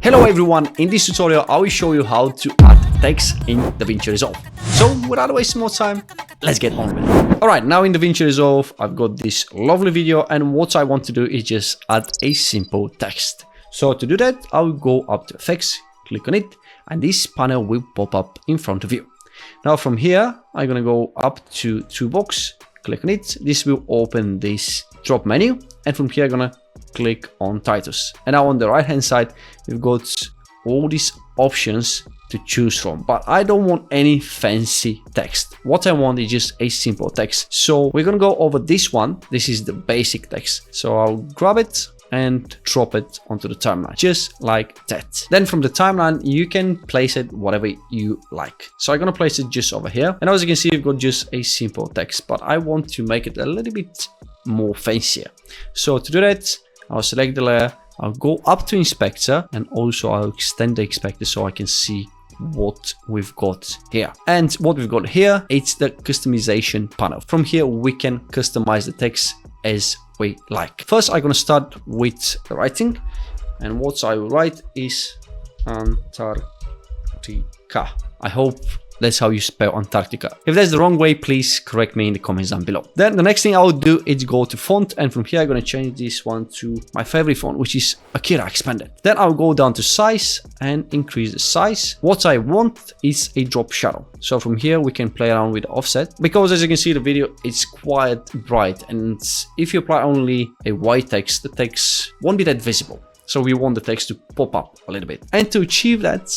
Hello everyone, in this tutorial I will show you how to add text in DaVinci Resolve. So without wasting more time, let's get on with it. Alright, now in DaVinci Resolve I've got this lovely video and what I want to do is just add a simple text. So to do that I will go up to effects, click on it, and this panel will pop up in front of you. Now from here I'm gonna go up to toolbox, click on it. This will open this drop menu, and from here I'm gonna click on titles. And now on the right hand side we've got all these options to choose from, but I don't want any fancy text. What I want is just a simple text. So we're gonna go over this one. This is the basic text, so I'll grab it and drop it onto the timeline, just like that. Then from the timeline you can place it whatever you like. So I'm gonna place it just over here, and as you can see we've got just a simple text, but I want to make it a little bit more fancier. So to do that I'll select the layer, I'll go up to inspector, and also I'll extend the inspector so I can see what we've got here. And what we've got here, it's the customization panel. From here we can customize the text as we like. First I'm gonna start with the writing, and what I will write is Antarctica. I hope that's how you spell Antarctica. If that's the wrong way, please correct me in the comments down below. Then the next thing I'll do is go to font, and from here I'm going to change this one to my favorite font, which is Akira Expanded. Then I'll go down to size and increase the size. What I want is a drop shadow. So from here we can play around with the offset, because as you can see the video is quite bright, and if you apply only a white text, the text won't be that visible. So we want the text to pop up a little bit, and to achieve that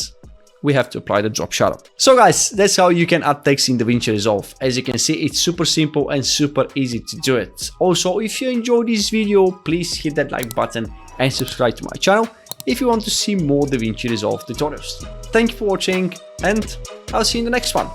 we have to apply the drop shadow. So guys, that's how you can add text in DaVinci Resolve. As you can see, it's super simple and super easy to do it. Also, if you enjoyed this video, please hit that like button and subscribe to my channel if you want to see more DaVinci Resolve tutorials. Thank you for watching, and I'll see you in the next one.